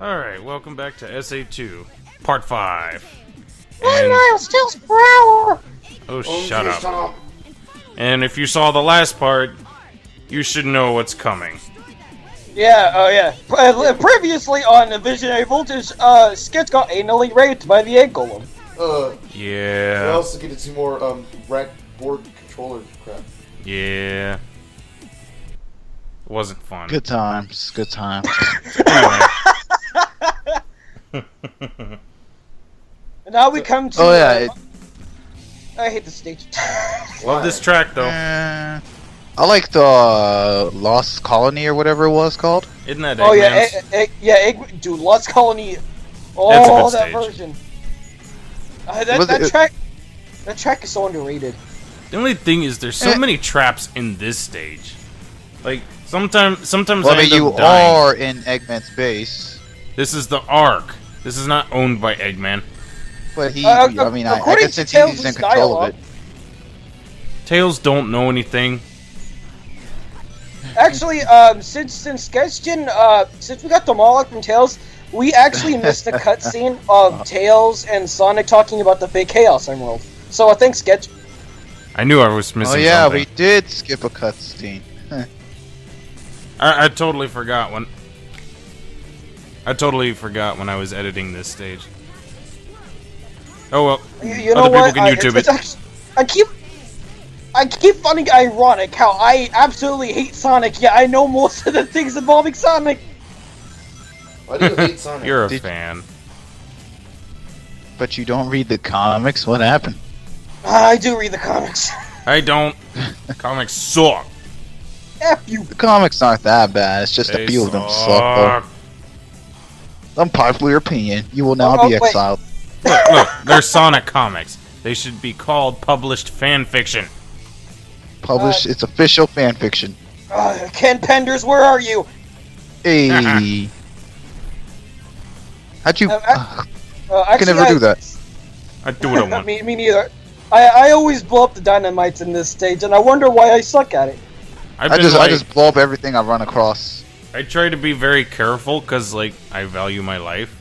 Alright, welcome back to SA2, Part 5. And I'll still sprout. Oh, shut up. And if you saw the last part, you should know what's coming. Yeah, oh yeah. Previously on the Visionary Voltage, Sketch got anally raped by the egg golem. Yeah. We also get to see more, rack board controller crap. Yeah. It wasn't fun. Good times, good times. And now we come to... Oh yeah, I hate the stage. Love this track, though. I like the Lost Colony or whatever it was called. Isn't that Oh Eggman's? yeah, dude, Lost Colony. That's a Oh, good that stage. version. That track is so underrated. The only thing is, there's so many traps in this stage. Like, sometimes Well, I end you up dying. are in Eggman's base, This is the Ark. This is not owned by Eggman. but he, I guess since he's in control of it. Tails don't know anything. Actually, since Sketchgen, since we got the Moloch from Tails, we actually missed a cutscene of Tails and Sonic talking about the fake Chaos Emerald. So thanks, Sketch. I knew I was missing Oh yeah, something. we did skip a cutscene. I totally forgot when... when I was editing this stage. Oh well. You know Other what? people can YouTube it. I keep finding it ironic how I absolutely hate Sonic, yet I know most of the things involving Sonic. Why do you hate Sonic? You're a fan. But you don't read the comics. What happened? I do read the comics. I don't. Comics suck. F you. The comics aren't that bad. It's just a few of them suck. Unpopular opinion. You will now be exiled. Look, they're Sonic comics. They should be called published fan fiction. Published. It's official fan fiction. Ken Penders, where are you? Hey. How'd you? I Actually, can never do that. I do what I want. me neither. I always blow up the dynamites in this stage, and I wonder why I suck at it. I just blow up everything I run across. I try to be very careful because, like, I value my life.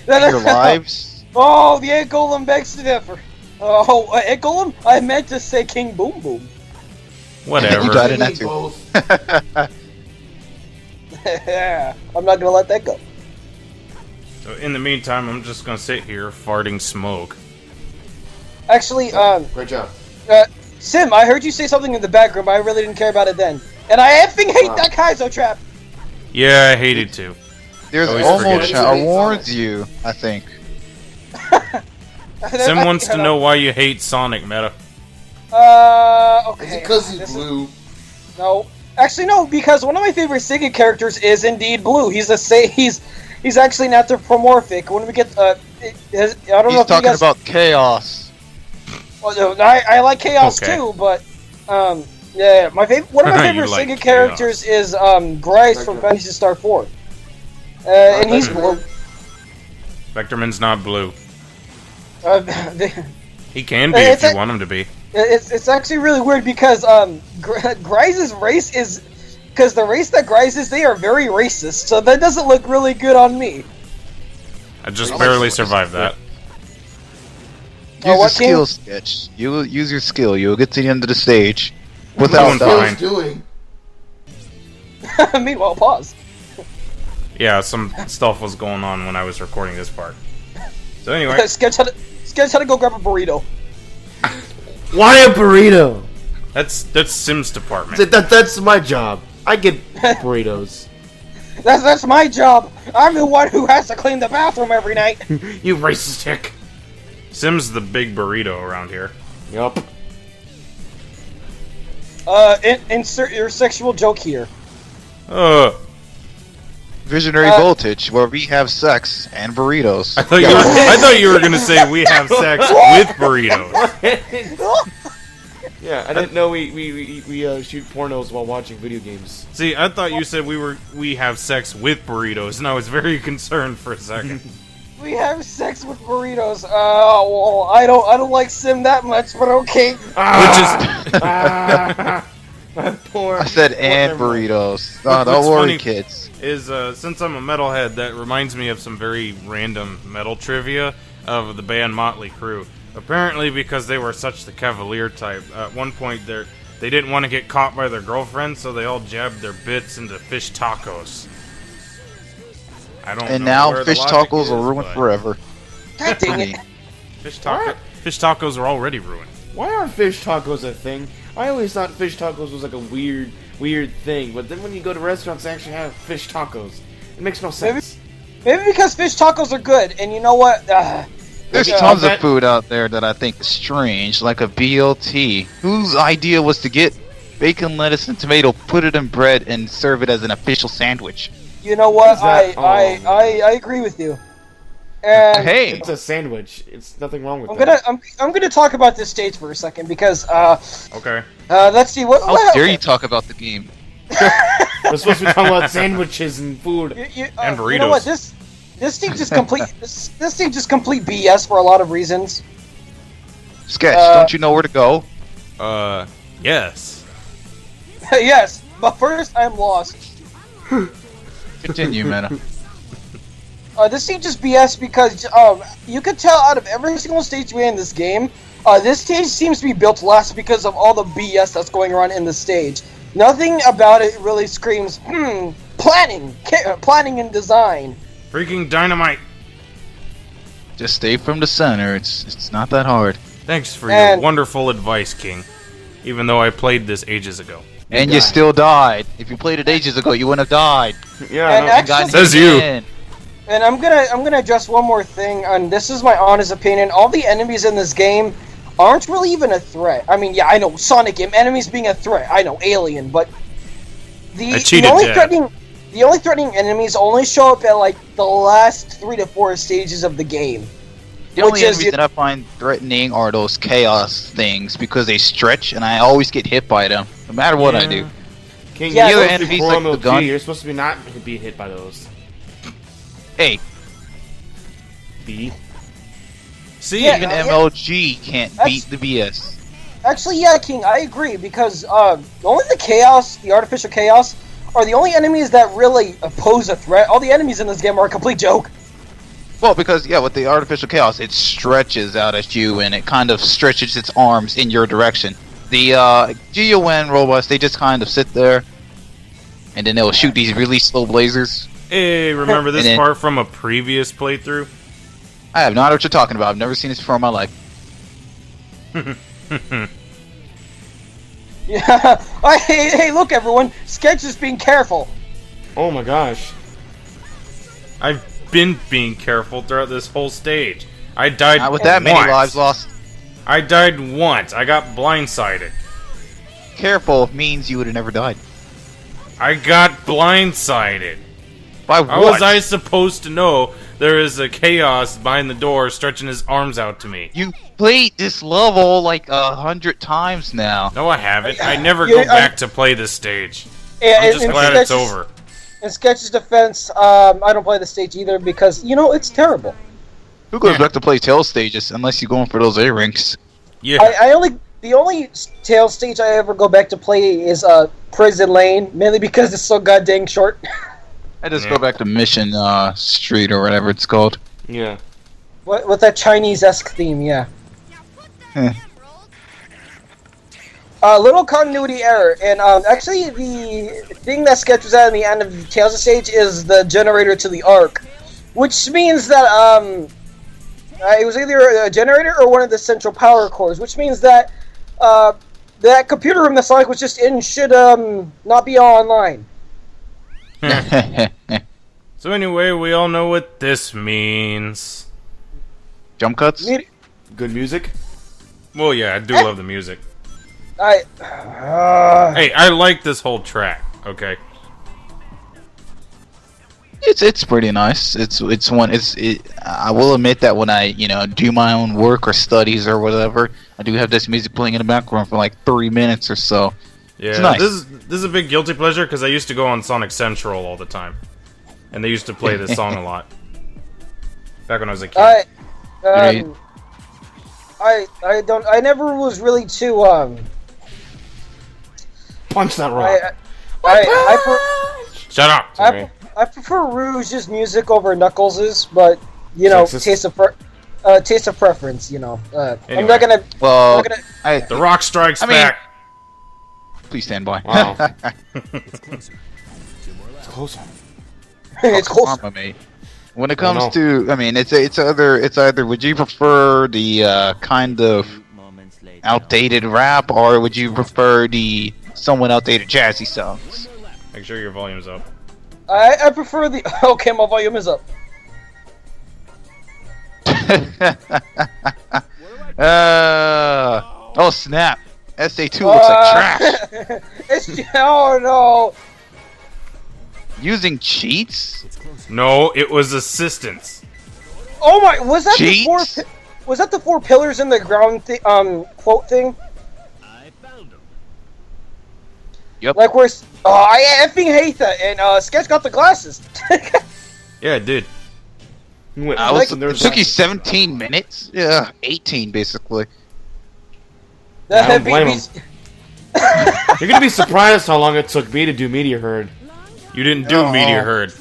Your lives. Oh, the egg golem begs to differ. Oh, egg golem? I meant to say King Boom Boom. Whatever. You died in that too. Both. I'm not gonna let that go. So in the meantime, I'm just gonna sit here farting smoke. Actually, Great job. Sim, I heard you say something in the background, but I really didn't care about it then. And I effing hate that Kaizo trap! Yeah, I hated to. There's Always almost forget. I warned you. I think. Sim wants to know why you hate Sonic, Meta. Okay. Is it because he's blue? No. Actually, no, because one of my favorite Sega characters is indeed blue. He's actually an anthropomorphic. When we get, I don't know He's if you talking guys... about chaos. Well, no, I like Chaos too, but, yeah, one of my You favorite like Sega characters is, Grice from Phantasy Star 4. And he's blue. Vectorman's not blue. It's He can be if you want him to be. actually really weird because, Grice's race is... Because the race that Grice is, they are very racist, so that doesn't look really good on me. I just barely survived that. Use what, your skill, Sketch. You use your skill. You'll get to the end of the stage without doing dying. fine. Doing? Meanwhile, pause. Yeah, some stuff was going on when I was recording this part. So anyway, Sketch had to go grab a burrito. Why a burrito? that's Sim's department. That's my job. I get burritos. That's my job. I'm the one who has to clean the bathroom every night. You racist hick. Sim's the big burrito around here. Yup. Insert your sexual joke here. Visionary Voltage, where we have sex and burritos. I thought you were gonna say we have sex with burritos. Yeah, I didn't know we shoot pornos while watching video games. See, I thought you said we have sex with burritos, and I was very concerned for a second. We have sex with burritos. Well, I don't like Sim that much, but okay. Which is Poor. I said and Never mind. burritos. What- Don't what's worry, funny- kids. Is since I'm a metalhead, that reminds me of some very random metal trivia of the band Motley Crue. Apparently, because they were such the cavalier type, at one point they didn't want to get caught by their girlfriends, so they all jabbed their bits into fish tacos. I don't And know now where the fish logic tacos is, are ruined but forever. God dang it. Fish tacos are already ruined. Why aren't fish tacos a thing? I always thought fish tacos was like a weird thing, but then when you go to restaurants, they actually have fish tacos. It makes no sense. Maybe because fish tacos are good, and you know what? There's Yeah, tons I bet- of food out there that I think is strange, like a BLT. Whose idea was to get bacon, lettuce, and tomato, put it in bread, and serve it as an official sandwich? You know what? Is that- I agree with you. And Hey, It's a sandwich. It's nothing wrong with I'm that. I'm gonna talk about this stage for a second because Okay. let's see what. how dare you talk about the game? We're supposed to be talking about sandwiches and food. And You know what? burritos. This stage is complete. this stage is complete BS for a lot of reasons. Sketch, Uh, don't you know where to go? Yes. Yes, but first I'm lost. Continue, Meta. This stage is BS because you could tell out of every single stage we in this game, this stage seems to be built last because of all the BS that's going on in the stage. Nothing about it really screams, planning and design. Freaking dynamite. Just stay from the center. It's not that hard. Thanks for your And- wonderful advice, King. Even though I played this ages ago. And you still died. If you played it ages ago, you wouldn't have died. Yeah, And no, actually- Gotten Says hit you. again. And I'm gonna address one more thing, and this is my honest opinion. All the enemies in this game aren't really even a threat. I mean, yeah, I know Sonic enemies being a threat. I know Alien, but I the cheated, only Dad. threatening enemies only show up at like the last 3 to 4 stages of the game. The only Which is- enemies that I find threatening are those chaos things because they stretch and I always get hit by them, no matter what I do. King, Yeah, you're the supposed to be enemies like pro the MLG, gun. You're supposed to be not be hit by those. Hey, B. See? Yeah. even MLG can't beat the BS. Actually, yeah, King, I agree because only the artificial chaos, are the only enemies that really pose a threat. All the enemies in this game are a complete joke. Well, because, yeah, with the artificial chaos, it stretches out at you and it kind of stretches its arms in your direction. The GUN robots, they just kind of sit there and then they'll shoot these really slow lasers. Hey, remember this And then- part from a previous playthrough? I have no idea what you're talking about. I've never seen this before in my life. Yeah. Hey, look, everyone. Sketch is being careful. Oh my gosh. I've been being careful throughout this whole stage. I died Not with that many once. lives lost. I died once. I got blindsided. Careful means you would have never died. I got blindsided. By How what? was I supposed to know there is a chaos behind the door stretching his arms out to me? You played this level like 100 times now. No, I haven't. I never Yeah, go back to play this stage. Yeah, I'm just glad it's over. In Sketch's defense, I don't play the stage either because, it's terrible. Who goes back to play tail stages unless you're going for those A-ranks? Yeah. The only tail stage I ever go back to play is Prison Lane, mainly because it's so goddamn short. I just Yeah. go back to Mission Street or whatever it's called. Yeah. with that Chinese-esque theme, yeah. Eh. Little continuity error, and actually the thing that Sketch was at in the end of the Tales stage is the generator to the Ark, which means that it was either a generator or one of the central power cores, which means that that computer room that Sonic was just in should not be online. So anyway, we all know what this means. Jump cuts? Good music. Well, yeah, I do love the music. I Hey, I like this whole track. Okay. It's pretty nice. I will admit that when I do my own work or studies or whatever, I do have this music playing in the background for like 3 minutes or so. Yeah, It's nice. this is a big guilty pleasure because I used to go on Sonic Central all the time, and they used to play this song a lot. Back when I was a kid. I never was really too Punch that rock. Shut up. Sorry. I prefer Rouge's music over Knuckles', but you know, Sexist. taste of preference. You know, I'm Anyway. not gonna. Well, I'm not gonna The Rock strikes mean- back. please stand by. Wow. It's closer. it's close. Karma, mate. When it comes no. to, I mean, it's either would you prefer the kind of outdated rap, or would you prefer the somewhat outdated jazzy songs? Make sure your volume's up. I prefer the. Okay, my volume is up. Oh snap! SA2 looks like trash. Oh no! Using cheats? No, it was assistance. Oh my! Was that Cheats? the four? Was that the four pillars in the ground? Quote thing. Yep. Like where? Oh, I effing hate that. And Sketch got the glasses. Yeah, it did. Wait, I was, there it took you 17 minutes? Yeah, 18 basically. I don't blame him. You're gonna be surprised how long it took me to do Meteor Herd. You didn't do Oh. Meteor Herd.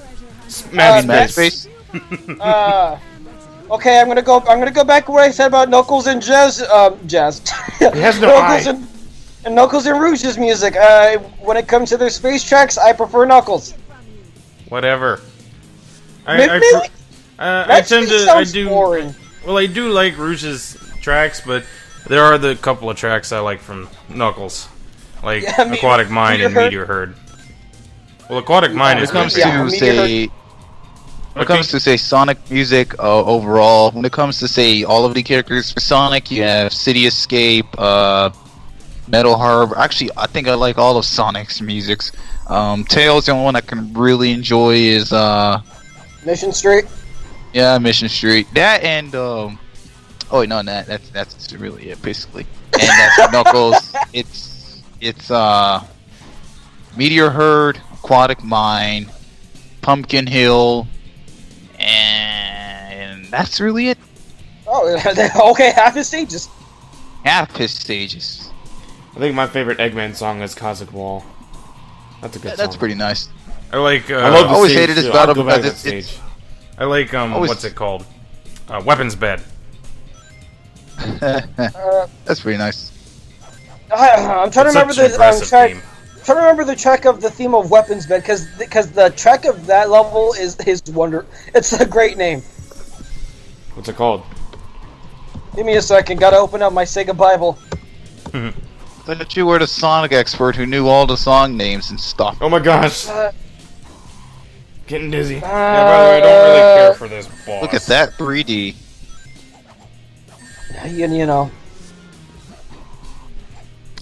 Mad Mad Space. Space? Okay, I'm gonna go back to what I said about Knuckles and Jazz. He has no Knuckles eye. and Knuckles and Rouge's music. When it comes to their space tracks, I prefer Knuckles. Whatever. That I tend to. I sounds do. boring. Well, I do like Rouge's tracks, but there are the couple of tracks I like from Knuckles, like Yeah, Aquatic Mine and Meteor Meteor Herd. Well, Aquatic Mine When is it comes good. Yeah, to Meteor say, when it comes to say Sonic music overall, when it comes to say all of the characters for Sonic, you have City Escape, Metal Harbor. Actually, I think I like all of Sonic's musics. Tails, the only one I can really enjoy is Mission Street. yeah, Mission Street. That and oh wait, no, that's really it basically. And that's Knuckles. It's Meteor Herd, Aquatic Mine, Pumpkin Hill, and that's really it. Oh, okay, half his stages. Half his stages. I think my favorite Eggman song is Cosmic Wall. That's a good song. That's pretty nice. I like. I love I the always stage, hated this too. battle I'll go back because to that it's- stage. I like Always- what's it called? Weapons Bed. That's pretty nice. I'm trying to It's remember such an the aggressive track. theme. Trying to remember the track of the theme of Weapons Bed because the track of that level is wonder. It's a great name. What's it called? Give me a second. Gotta open up my Sega Bible. I thought you were the Sonic expert who knew all the song names and stuff. Oh my gosh. Uh, Getting dizzy. Yeah, by the way, I don't really care for this boss. Look at that 3D. You know.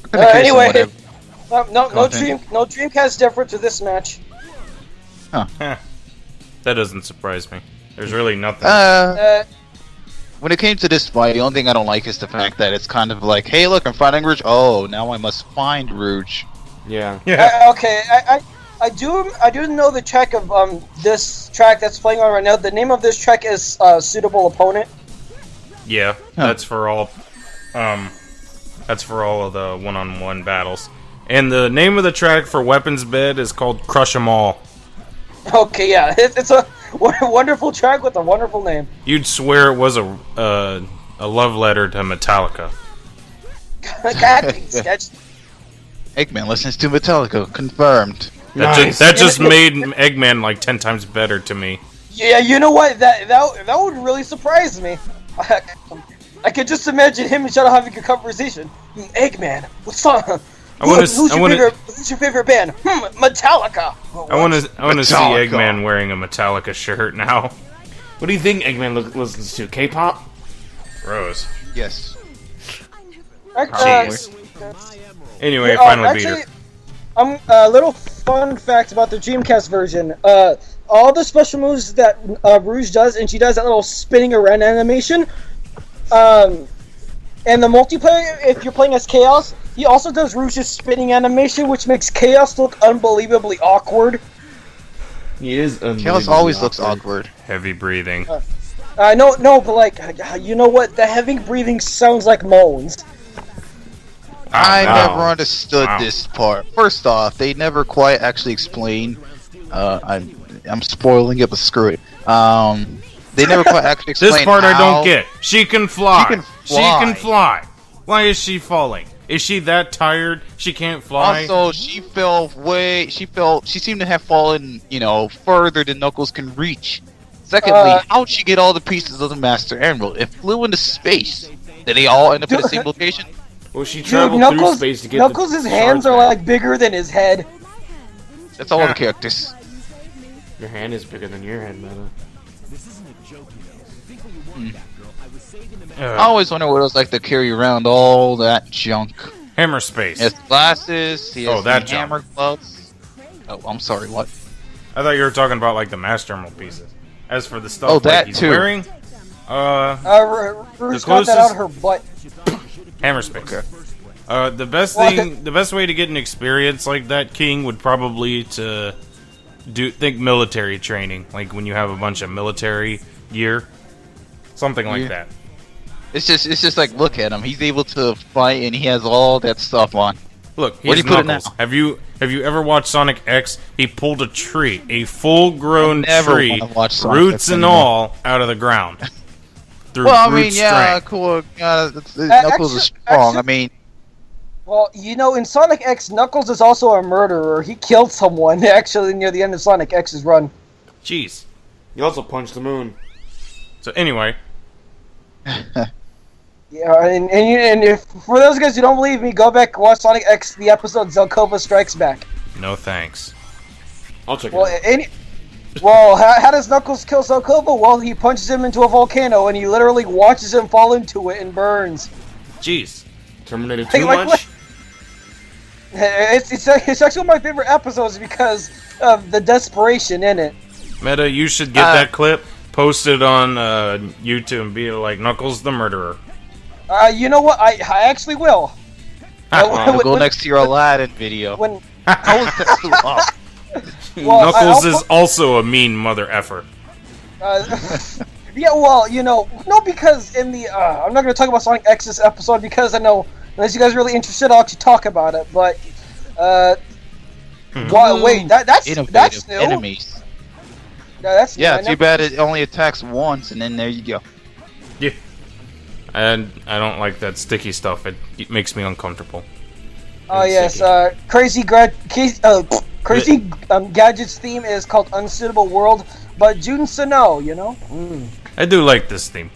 In the case of Anyway, whatever. no Content. Dreamcast difference to this match. That doesn't surprise me. There's really nothing. When it came to this fight, the only thing I don't like is the fact that it's kind of like, hey, look, I'm fighting Rouge. Oh, now I must find Rouge. Yeah. Yeah. Okay, I do know the track of this track that's playing on right now. The name of this track is Suitable Opponent. Yeah. That's for all. That's for all of the one-on-one battles. And the name of the track for Weapons Bed is called Crush 'Em All. Okay, yeah, it's a wonderful track with a wonderful name. You'd swear it was a love letter to Metallica. God, sketch. Eggman listens to Metallica. Confirmed. Nice. That just made Eggman like 10 times better to me. Yeah, you know what? That would really surprise me. I could just imagine him and Shadow having a conversation. Eggman, what's up? Who's your favorite band? Metallica. I want to see Metallica. Eggman wearing a Metallica shirt now. What do you think Eggman listens to? K-pop? Gross. Yes. Jeez. Anyway, finally beat her. Actually, a little fun fact about the Dreamcast version. All the special moves that Rouge does, and she does that little spinning around animation. And the multiplayer, if you're playing as Chaos, he also does Rouge's spinning animation, which makes Chaos look unbelievably awkward. He is Chaos always looks awkward. Heavy breathing. No, but like, you know what? The heavy breathing sounds like moans. I wow. never understood Wow. this part. First off, they never quite actually explain. I'm spoiling it, but screw it. They never quite actually explain. This part I how- don't get. She can fly. She can fly. She can fly. Why is she falling? Is she that tired? She can't fly. Also, she fell way. She seemed to have fallen, further than Knuckles can reach. Secondly, how'd she get all the pieces of the Master Emerald? It flew into space. Did they all end up in the same location? Well, she Dude, traveled through space to get Knuckles' the hands shard are back. like bigger than his head. That's all the characters. Your hand is bigger than your head, Meta. I always wonder what it was like to carry around all that junk. Hammer space. He has glasses. He has that the hammer gloves. Oh, I'm sorry. What? I thought you were talking about like the Master Emerald pieces. As for the stuff that he's too. wearing, Ruth got that out of her butt. hammer space. Okay. The best way to get an experience like that, King, would probably to think military training, like when you have a bunch of military gear, something like that. It's just like, look at him. He's able to fight, and he has all that stuff on. Look, Where do he's you put it Knuckles. now? Have you ever watched Sonic X? He pulled a tree, a full-grown never tree, wanna watch Sonic roots X and anymore. all, out of the ground. Through Well, I brute mean, yeah, strength. cool. Knuckles is strong. I mean, Well, in Sonic X, Knuckles is also a murderer. He killed someone, actually, near the end of Sonic X's run. Jeez. You also punched the moon. So anyway, Yeah, and if, for those guys who don't believe me, go back and watch Sonic X, the episode Zelkova Strikes Back. no thanks. I'll check Well, it out. how does Knuckles kill Zelkova? Well, he punches him into a volcano, and he literally watches him fall into it and burns. Jeez. Terminated Hey, too like, much? It's actually one of my favorite episodes because of the desperation in it. Meta, you should get that clip, post it on YouTube, and be like, Knuckles the murderer. You know what? I actually will. I'll go next to your Aladdin video. When How is that still up? Well, Knuckles I'll is also a mean mother effer. yeah, well, no, because in the I'm not going to talk about Sonic X's episode because I know unless you guys are really interested, I'll actually talk about it. But wait, that's Innovative new. enemies. That's Yeah, new. too bad it only attacks once, and then there you go. Yeah. And I don't like that sticky stuff. It makes me uncomfortable. Oh It's yes, sticky. Crazy Gadget's theme is called Unsuitable World, but Jun Sano, I do like this theme.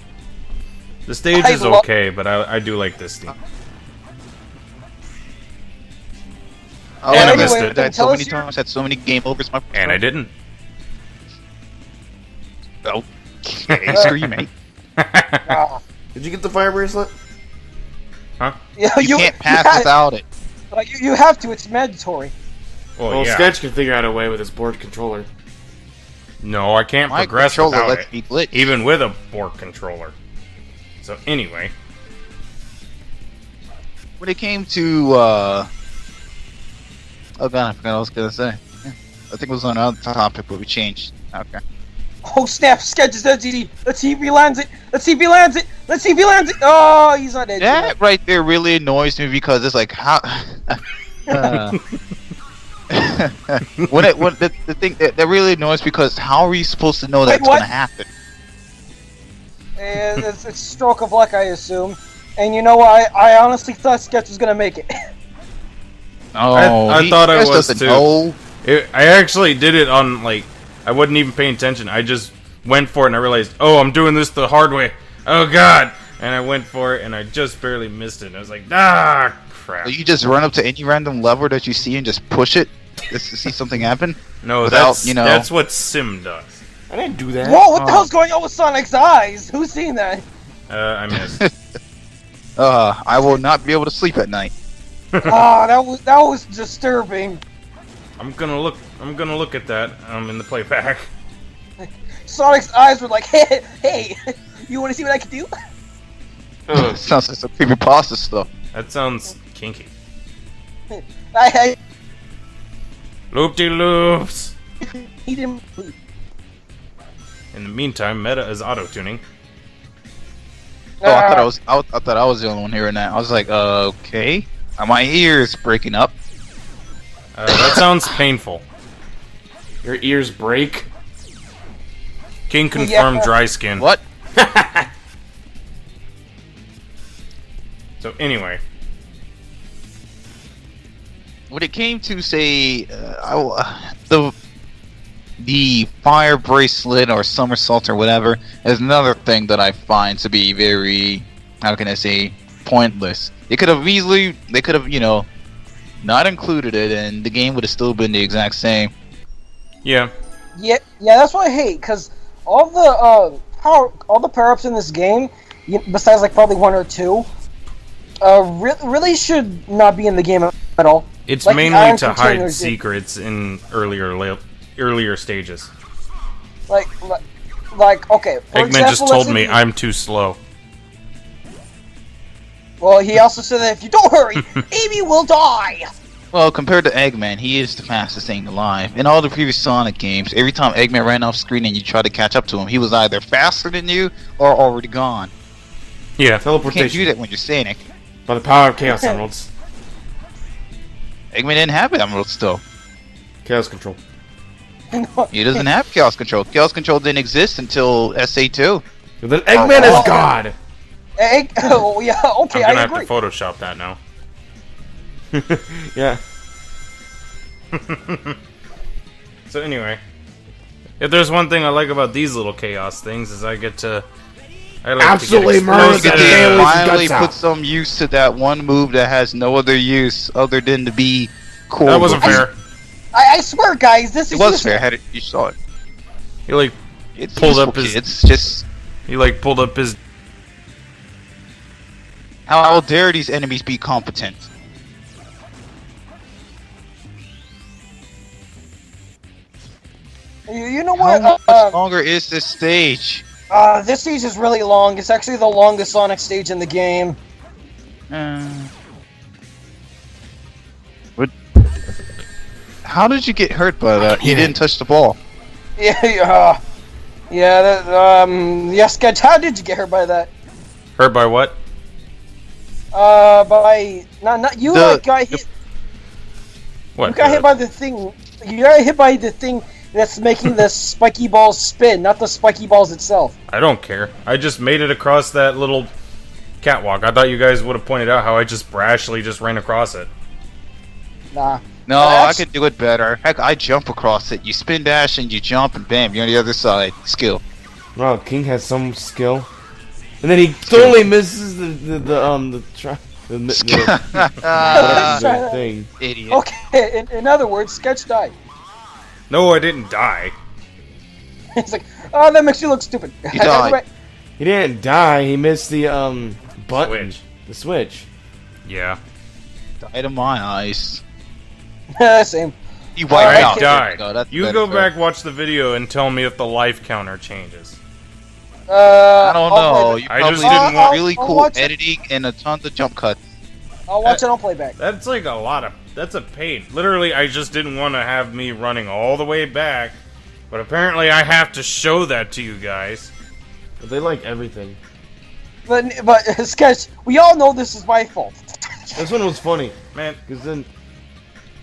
The stage I is lo- okay, but I do like this theme. Oh, And I anyway, missed it. Died so Tell many us your- times, had so many game overs. My And I didn't. Okay, screw you, mate. Ah. Did you get the fire bracelet? Huh? Yeah, You can't pass have, without it. you have to. It's mandatory. Well, yeah. Sketch can figure out a way with his board controller. No, I can't My progress controller without lets it, me glitch. even with a board controller. So anyway, When it came to, oh god, I forgot what I was gonna say. Yeah, I think it was on another topic, but we changed. Okay. Oh snap! Sketch is LGD. Let's see if he lands it. Let's see if he lands it. Let's see if he lands it. Oh, he's not dead. That right there really annoys me because it's like how. The thing that really annoys because how are you supposed to know that's what? gonna happen? And it's a stroke of luck, I assume. And you know what? I honestly thought Sketch was gonna make it. Oh, I thought I Chris was doesn't too. know. I actually did it on I wasn't even paying attention. I just went for it and I realized, oh, I'm doing this the hard way. Oh god! And I went for it and I just barely missed it. And I was like, ah, crap. So you just run up to any random lever that you see and just push it just to see something happen? No, without, that's what Sim does. I didn't do that. Whoa! What the hell's going on with Sonic's eyes? Who's seen that? I missed. I will not be able to sleep at night. That was disturbing. I'm gonna look at that in the playback. Sonic's eyes were like, hey, you want to see what I can do? Sounds like some creepypasta stuff. That sounds kinky. I Loop-de-loops. he didn't. In the meantime, Meta is auto-tuning. Oh, I thought I was the only one hearing that. I was like, okay. My ears breaking up. That sounds painful. Your ears break. King confirmed Yeah. dry skin. What? So anyway, When it came to say the fire bracelet or somersault or whatever is another thing that I find to be very, how can I say, pointless. They could have not included it, and the game would have still been the exact same. yeah. Yeah, that's what I hate, because all the power-ups in this game, besides like probably one or two, really should not be in the game at all. It's Like the mainly iron to hide containers, secrets in earlier stages. Like okay. For Eggman example, just told let's me say- I'm too slow. Well, he also said that if you don't hurry, Amy will die. Well, compared to Eggman, he is the fastest thing alive. In all the previous Sonic games, every time Eggman ran off screen and you tried to catch up to him, he was either faster than you or already gone. Yeah. You can't Teleportation. do that when you're Sonic. By the power of Chaos Emeralds. Eggman didn't have it Emerald still. Chaos Control. He doesn't have Chaos Control. Chaos Control didn't exist until SA2. And then Eggman is God! Oh yeah, okay, I'm gonna I have agree. to Photoshop that now. Yeah. So anyway, if there's one thing I like about these little chaos things is I like Absolutely to get murder You get explosive- the to aliens' finally guts out. put some use to that one move that has no other use other than to be cool. That wasn't fair. I swear, guys, this It is was useful. fair. Had it, you saw it. He like It's Pulled useful, up his- It's just pulled up his. how dare these enemies be competent? You know How what? much longer is this stage? This stage is really long. It's actually the longest Sonic stage in the game. What? How did you get hurt by that? You didn't touch the ball. Yeah. Yes, Sketch. How did you get hurt by that? Hurt by what? By not you. The- Got hit. What? You got hit by the thing. You got hit by the thing that's making the spiky balls spin, not the spiky balls itself. I don't care. I just made it across that little catwalk. I thought you guys would have pointed out how I just brashly just ran across it. Nah. No, That's- I could do it better. Heck, I jump across it. You spin dash and you jump and bam, you're on the other side. Skill. Wow, King has some skill. And then he totally misses the thing. Idiot. Okay. In other words, Sketch died. No, I didn't die. It's like, oh, that makes you look stupid. He died. He didn't die, he missed the button. Switch. The switch. Yeah. Died in my eyes. Same. He wiped I out. died. No, that's You better, go sir. back, watch the video, and tell me if the life counter changes. I don't know. You I probably just didn't didn't want I'll- really I'll cool watch it. editing and a ton of jump cuts. I'll watch it on playback. That's like a lot of. That's a pain. Literally, I just didn't want to have me running all the way back, but apparently I have to show that to you guys. But they like everything. But Sketch, we all know this is my fault. This one was funny, Man, because then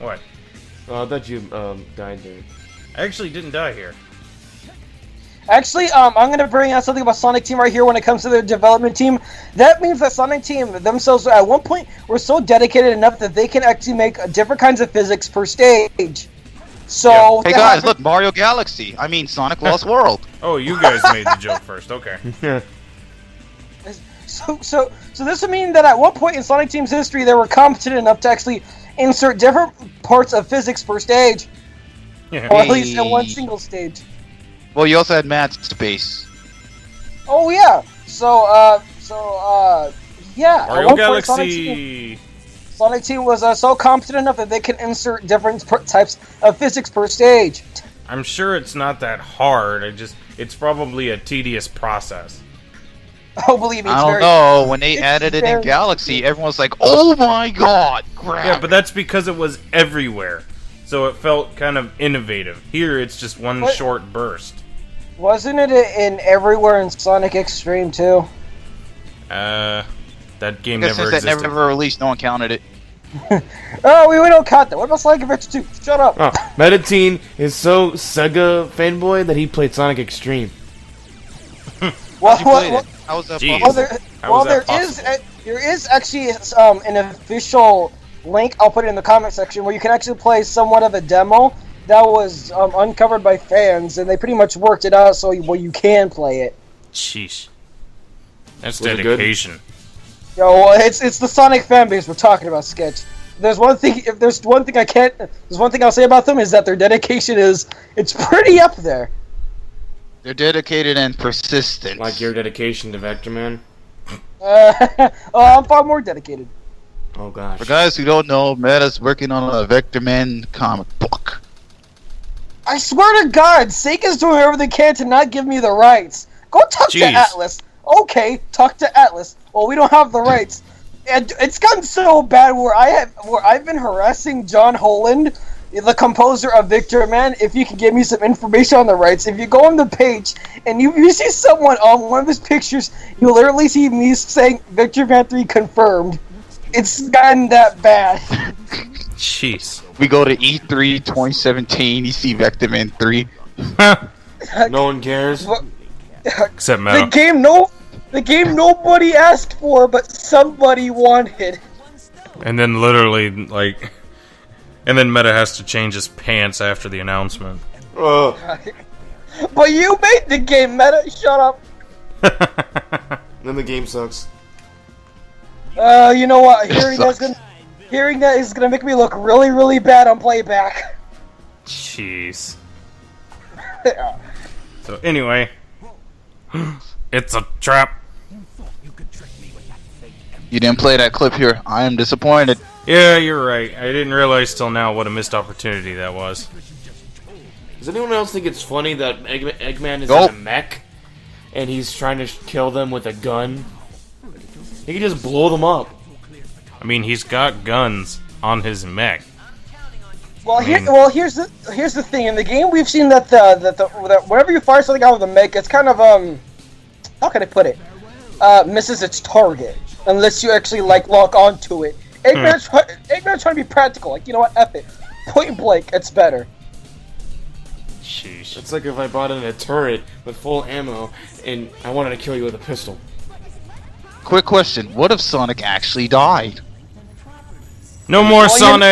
what? I thought you died there. I actually didn't die here. Actually, I'm gonna bring out something about Sonic Team right here when it comes to their development team. That means that Sonic Team themselves, at one point, were so dedicated enough that they can actually make different kinds of physics per stage. So, Hey guys, look, Mario Galaxy. I mean, Sonic Lost World. Oh, you guys made the joke first. Okay. So this would mean that at one point in Sonic Team's history, they were competent enough to actually insert different parts of physics per stage, Yeah. or at least in one single stage. Well, you also had Mad Space. Oh yeah. Yeah. Mario at one point, Galaxy. Sonic Team was so competent enough that they can insert different types of physics per stage. I'm sure it's not that hard. It's probably a tedious process. Oh, believe me, it's I don't very. know. When they it's added it in very- Galaxy, everyone's like, "Oh my God!" Crap. Yeah, but that's because it was everywhere, so it felt kind of innovative. Here, it's just one What? short burst. Wasn't it in everywhere in Sonic Extreme too? That game Because never since that existed. never released, no one counted it. Oh, we don't count that. What about Sonic Adventure 2? Shut up. Oh, Meditine is so Sega fanboy that he played Sonic Extreme. Well, You played it. How was that Jeez. possible? There is actually an official link. I'll put it in the comment section where you can actually play somewhat of a demo that was uncovered by fans, and they pretty much worked it out so you can play it. Sheesh. That's Was it good? dedication. Yo, well, it's the Sonic fan base we're talking about, Sketch. There's one thing I'll say about them is that their dedication it's pretty up there. They're dedicated and persistent. Like your dedication to Vector Man. I'm far more dedicated. Oh gosh. For guys who don't know, Meta's working on a Vector Man comic book. I swear to God, Sega's doing everything they can to not give me the rights. Go talk to Jeez. Atlas. Okay, talk to Atlas. Well, we don't have the rights. And it's gotten so bad where I've been harassing John Holland, the composer of Victor Man, if you can give me some information on the rights. If you go on the page and you see someone on one of his pictures, you literally see me saying Victor Man 3 confirmed. It's gotten that bad. Jeez. We go to E3 2017, you see Vector Man 3. No one cares. Except The Metal. game nobody asked for, but somebody wanted. And then literally, like... And then Meta has to change his pants after the announcement. But you made the game, Meta. Shut up. Then the game sucks. You know what? Hearing that is gonna make me look really, really bad on playback. Jeez. So anyway... It's a trap. You didn't play that clip here. I am disappointed. Yeah, you're right. I didn't realize till now what a missed opportunity that was. Does anyone else think it's funny that Eggman is Nope. in a mech and he's trying to kill them with a gun? He can just blow them up. I mean, he's got guns on his mech. Well, here's the thing. In the game, we've seen that that whenever you fire something out of the mech, it's kind of how can I put it? Misses its target unless you actually lock onto it. Eggman's trying to be practical. Like, you know what? F it. Point blank, it's better. Sheesh. It's like if I bought in a turret with full ammo and I wanted to kill you with a pistol. Quick question. What if Sonic actually died? No more End of Sonic!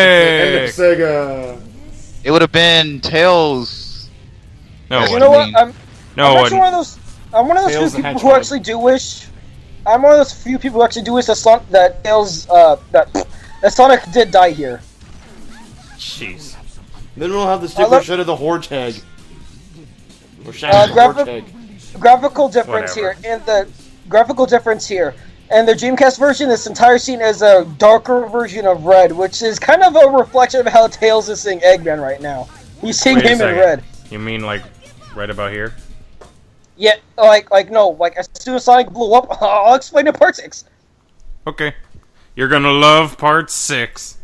Sega. It would have been Tails. No, You You it know wouldn't. what? No, I'm it actually wouldn't. one of those Tails few the people who Hedgehog. actually do wish. I'm one of those few people who actually do wish that Tails that Sonic did die here. Jeez. Then we'll have the sticker love- shot of the Hortag. Or Shadow graphic- Hortag. Graphical difference Whatever. here, and the graphical difference here. And the Dreamcast version, this entire scene is a darker version of Red, which is kind of a reflection of how Tails is seeing Eggman right now. He's seeing Wait a him in second. red. You mean like right about here? Yeah, no, as soon as Sonic blew up, I'll explain in part 6. Okay. You're gonna love part 6.